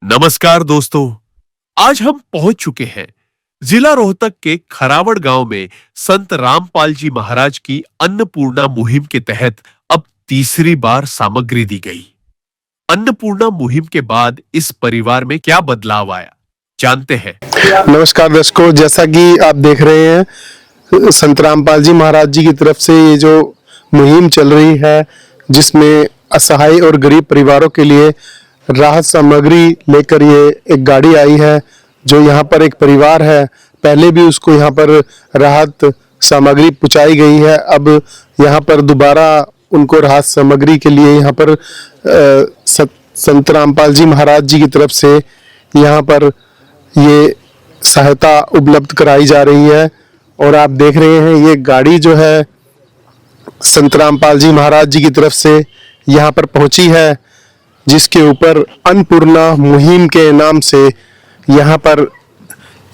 नमस्कार दोस्तों। आज हम पहुंच चुके हैं जिला रोहतक के खरावड़ गांव में संत रामपाल जी महाराज की अन्नपूर्णा मुहिम के तहत अब तीसरी बार सामग्री दी गई। अन्नपूर्णा मुहिम के बाद इस परिवार में क्या बदलाव आया, जानते हैं। नमस्कार दर्शकों, जैसा कि आप देख रहे हैं संत रामपाल जी महाराज जी की तरफ से ये जो मुहिम चल रही है, जिसमें असहाय और गरीब परिवारों के लिए राहत सामग्री लेकर ये एक गाड़ी आई है। जो यहाँ पर एक परिवार है, पहले भी उसको यहाँ पर राहत सामग्री पहुँचाई गई है। अब यहाँ पर दोबारा उनको राहत सामग्री के लिए यहाँ पर संत रामपाल जी महाराज जी की तरफ से यहाँ पर ये सहायता उपलब्ध कराई जा रही है। और आप देख रहे हैं ये गाड़ी जो है संत रामपाल जी महाराज जी की तरफ से यहाँ पर पहुंची है, जिसके ऊपर अन्नपूर्णा मुहिम के नाम से यहाँ पर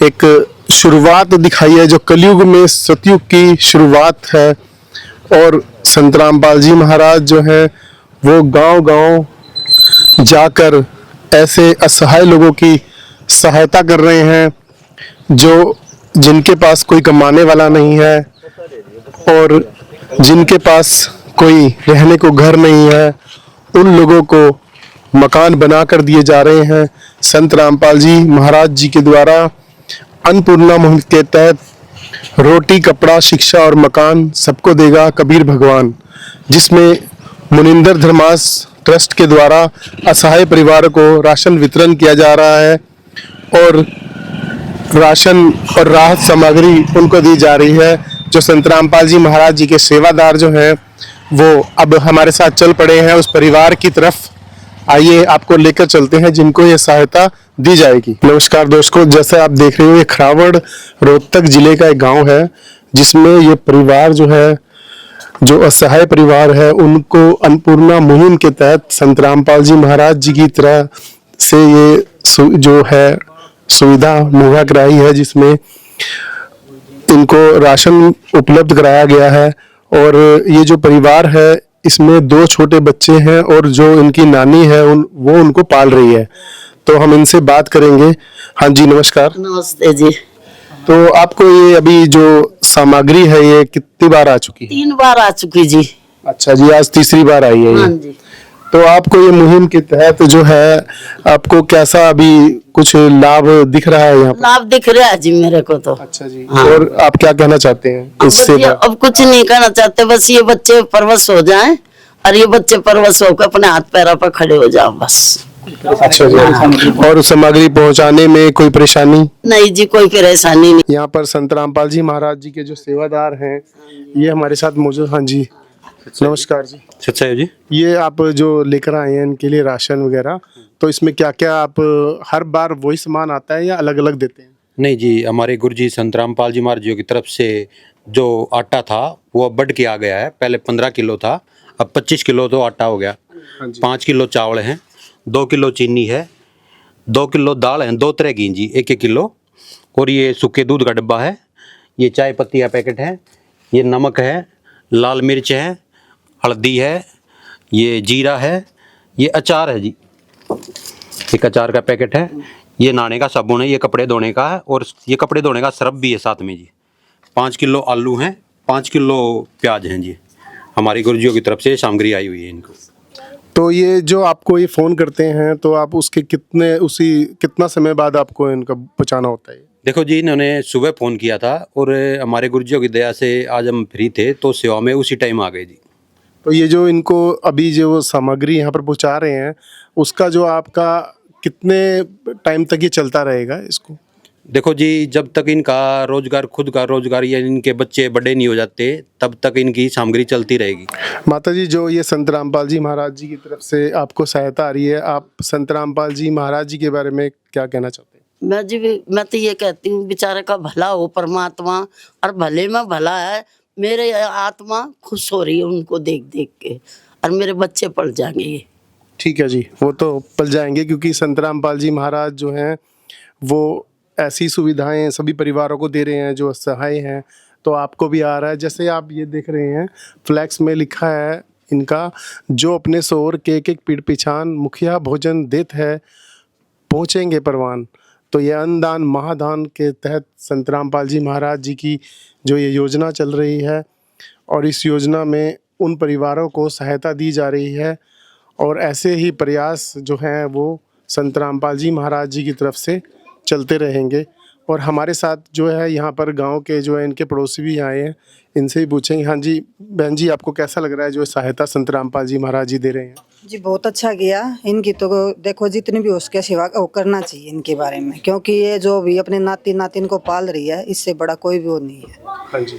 एक शुरुआत दिखाई है, जो कलयुग में सतयुग की शुरुआत है। और संत रामपाल जी महाराज जो है वो गांव-गांव जाकर ऐसे असहाय लोगों की सहायता कर रहे हैं, जो जिनके पास कोई कमाने वाला नहीं है और जिनके पास कोई रहने को घर नहीं है, उन लोगों को मकान बनाकर दिए जा रहे हैं। संत रामपाल जी महाराज जी के द्वारा अन्नपूर्णा मुहिम के तहत रोटी, कपड़ा, शिक्षा और मकान सबको देगा कबीर भगवान, जिसमें मुनिंदर धर्मास ट्रस्ट के द्वारा असहाय परिवार को राशन वितरण किया जा रहा है और राशन और राहत सामग्री उनको दी जा रही है। जो संत रामपाल जी महाराज जी के सेवादार जो हैं वो अब हमारे साथ चल पड़े हैं उस परिवार की तरफ। आइए आपको लेकर चलते हैं जिनको ये सहायता दी जाएगी। नमस्कार दोस्तों, जैसे आप देख रहे हो ये खरावड़ रोहतक जिले का एक गांव है, जिसमें ये परिवार जो है, जो असहाय परिवार है, उनको अन्नपूर्णा मुहिम के तहत संत रामपाल जी महाराज जी की तरह से ये जो है सुविधा मुहैया कराई है, जिसमें इनको राशन उपलब्ध कराया गया है। और ये जो परिवार है इसमें 2 छोटे बच्चे हैं और जो इनकी नानी है वो उनको पाल रही है। तो हम इनसे बात करेंगे। हाँ जी, नमस्कार। नमस्ते जी। तो आपको ये अभी जो सामग्री है ये कितनी बार आ चुकी है? 3 बार आ चुकी जी। अच्छा जी, आज तीसरी बार आई है हाँ ये। जी। तो आपको ये मुहिम के तहत जो है आपको कैसा अभी कुछ लाभ दिख रहा है यहाँ पर? लाभ दिख रहा है जी मेरे को तो। अच्छा जी। हाँ। और आप क्या कहना चाहते हैं इससे? अब कुछ नहीं कहना चाहते, बस ये बच्चे परवश हो जाएं और ये बच्चे परवश होकर अपने हाथ पैरों पर खड़े हो जाओ बस। अच्छा जी। और सामग्री पहुंचाने में कोई परेशानी? नहीं जी, कोई परेशानी नहीं। यहाँ पर संत रामपाल जी महाराज जी के जो सेवादार हैं ये हमारे साथ मौजूद। हाँ जी, नमस्कार जी। अच्छा है जी। ये आप जो लेकर आए हैं इनके लिए राशन वगैरह, तो इसमें क्या क्या आप हर बार वही सामान आता है या अलग अलग देते हैं? नहीं जी, हमारे गुरु जी संत रामपाल जी महाराज जी की तरफ से जो आटा था वो अब बढ़ के आ गया है। पहले 15 किलो था, अब 25 किलो तो आटा हो गया। 5 किलो चावल हैं, 2 किलो चीनी है, 2 किलो दाल है, 2 तरह की जी, 1-1 किलो। और ये सूखे दूध का डब्बा है, ये चाय पत्ती का पैकेट है, ये नमक है, लाल मिर्च है, हल्दी है, ये जीरा है, ये अचार है जी, एक अचार का पैकेट है, ये नहाने का साबुन है, ये कपड़े धोने का है और ये कपड़े धोने का सरफ भी है साथ में जी। 5 किलो आलू हैं, 5 किलो प्याज हैं जी। हमारी गुरुजियों की तरफ से सामग्री आई हुई है इनको। तो ये जो आपको ये फोन करते हैं तो आप उसके कितना समय बाद आपको इनका पहुंचाना होता है? देखो जी, इन्होंने सुबह फ़ोन किया था और हमारे गुरुजियों की दया से आज हम फ्री थे तो सेवा में उसी टाइम आ गए जी। तो ये जो इनको अभी जो सामग्री यहाँ पर पहुँचा रहे हैं, उसका जो आपका कितने टाइम तक ये चलता रहेगा इसको? देखो जी, जब तक इनका रोजगार, खुद का रोजगार या इनके बच्चे बड़े नहीं हो जाते तब तक इनकी सामग्री चलती रहेगी। माता जी, जो ये संत रामपाल जी महाराज जी की तरफ से आपको सहायता आ रही है, आप संत रामपाल जी महाराज जी के बारे में क्या कहना चाहते हैं? मैं तो ये कहती हूँ बेचारे का भला हो परमात्मा, और भले में भला है। मेरे आत्मा खुश हो रही है उनको देख देख के, और मेरे बच्चे पल जाएंगे। ठीक है जी, वो तो पल जाएंगे, क्योंकि संत रामपाल जी महाराज जो हैं वो ऐसी सुविधाएं सभी परिवारों को दे रहे हैं जो असहाय हैं। तो आपको भी आ रहा है, जैसे आप ये देख रहे हैं फ्लैक्स में लिखा है इनका, जो अपने शोर के एक पीठ पिछान मुखिया भोजन देत है, पहुँचेंगे परवान, तो ये अन्नदान महादान के तहत संत रामपाल जी महाराज जी की जो ये योजना चल रही है, और इस योजना में उन परिवारों को सहायता दी जा रही है, और ऐसे ही प्रयास जो हैं वो संत रामपाल जी महाराज जी की तरफ से चलते रहेंगे। और हमारे साथ जो है यहाँ पर गांव के जो है इनके पड़ोसी भी आए हैं, इनसे ही पूछेंगे। हाँ जी बहन जी, आपको कैसा लग रहा है जो सहायता संत रामपाल जी महाराज जी दे रहे हैं? जी बहुत अच्छा किया। इनकी तो देखो जितनी भी हो सके सेवा वो करना चाहिए इनके बारे में, क्योंकि ये जो भी अपने नाती नातिन को पाल रही है, इससे बड़ा कोई भी वो नहीं है। हाँ जी,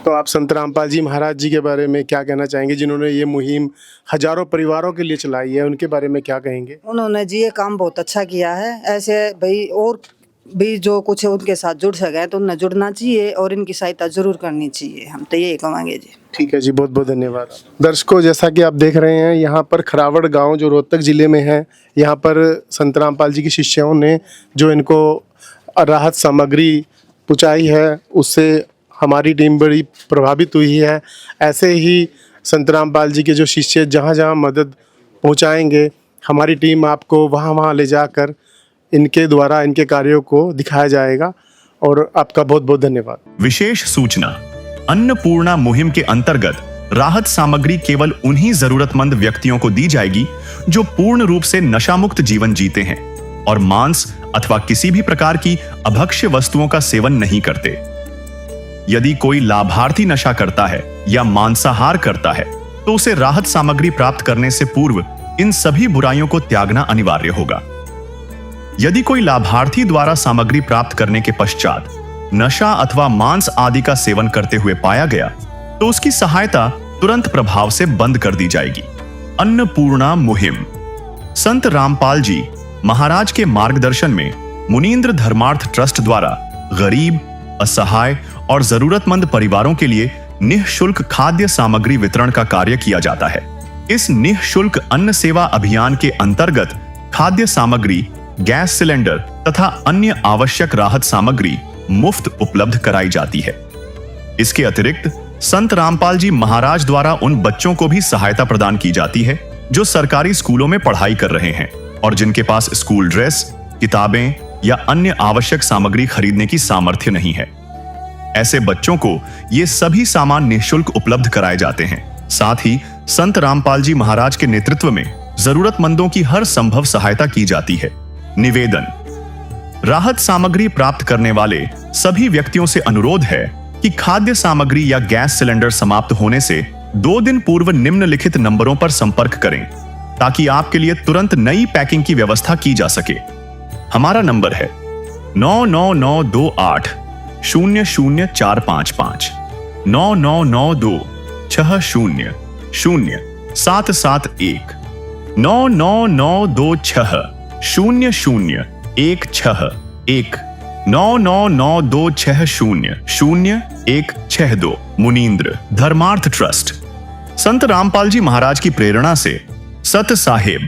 तो आप संत रामपाल जी महाराज जी के बारे में क्या कहना चाहेंगे, जिन्होंने ये मुहिम हजारों परिवारों के लिए चलाई है, उनके बारे में क्या कहेंगे? उन्होंने जी ये काम बहुत अच्छा किया है। ऐसे भाई और भी जो कुछ उनके साथ जुड़ सके तो उन्हें जुड़ना चाहिए और इनकी सहायता जरूर करनी चाहिए। हम तो यही कहेंगे जी। ठीक है जी, बहुत बहुत धन्यवाद। दर्शकों, जैसा कि आप देख रहे हैं, यहाँ पर खरावड़ गांव जो रोहतक ज़िले में है, यहाँ पर संत रामपाल जी की शिष्यों ने जो इनको राहत सामग्री पहुँचाई है, उससे हमारी टीम बड़ी प्रभावित हुई है। ऐसे ही संत रामपाल जी के जो शिष्य जहाँ जहाँ मदद पहुँचाएंगे, हमारी टीम आपको वहाँ वहाँ ले जाकर इनके द्वारा इनके कार्यों को दिखाया जाएगा। और आपका बहुत बहुत धन्यवाद। विशेष सूचना, अन्नपूर्णा मुहिम के अंतर्गत राहत सामग्री केवल उन्हीं जरूरतमंद व्यक्तियों को दी जाएगी जो पूर्ण रूप से नशा मुक्त जीवन जीते हैं और मांस अथवा किसी भी प्रकार की अभक्ष्य वस्तुओं का सेवन नहीं करते। यदि कोई लाभार्थी नशा करता है या मांसाहार करता है तो उसे राहत सामग्री प्राप्त करने से पूर्व इन सभी बुराइयों को त्यागना अनिवार्य होगा। यदि कोई लाभार्थी द्वारा सामग्री प्राप्त करने के पश्चात नशा अथवा मांस आदि का सेवन करते हुए पाया गया तो उसकी सहायता तुरंत प्रभाव से बंद कर दी जाएगी। अन्नपूर्णा मुहिम संत रामपाल जी महाराज के मार्गदर्शन में मुनींद्र धर्मार्थ ट्रस्ट द्वारा गरीब, असहाय और जरूरतमंद परिवारों के लिए निःशुल्क खाद्य सामग्री वितरण का कार्य किया जाता है। इस निःशुल्क अन्न सेवा अभियान के अंतर्गत खाद्य सामग्री, गैस सिलेंडर तथा अन्य आवश्यक राहत सामग्री मुफ्त उपलब्ध कराई जाती है। इसके अतिरिक्त संत रामपाल जी महाराज द्वारा उन बच्चों को भी सहायता प्रदान की जाती है जो सरकारी स्कूलों में पढ़ाई कर रहे हैं और जिनके पास स्कूल ड्रेस, किताबें या अन्य आवश्यक सामग्री खरीदने की सामर्थ्य नहीं है। ऐसे बच्चों को ये सभी सामान निःशुल्क उपलब्ध कराए जाते हैं। साथ ही संत रामपाल जी महाराज के नेतृत्व में जरूरतमंदों की हर संभव सहायता की जाती है। निवेदन, राहत सामग्री प्राप्त करने वाले सभी व्यक्तियों से अनुरोध है कि खाद्य सामग्री या गैस सिलेंडर समाप्त होने से 2 दिन पूर्व निम्नलिखित नंबरों पर संपर्क करें ताकि आपके लिए तुरंत नई पैकिंग की व्यवस्था की जा सके। हमारा नंबर है 99928 00455 9992 60 0771 99926 0016 99926000162 मुनींद्र धर्मार्थ ट्रस्ट। संत रामपाल जी महाराज की प्रेरणा से सत साहेब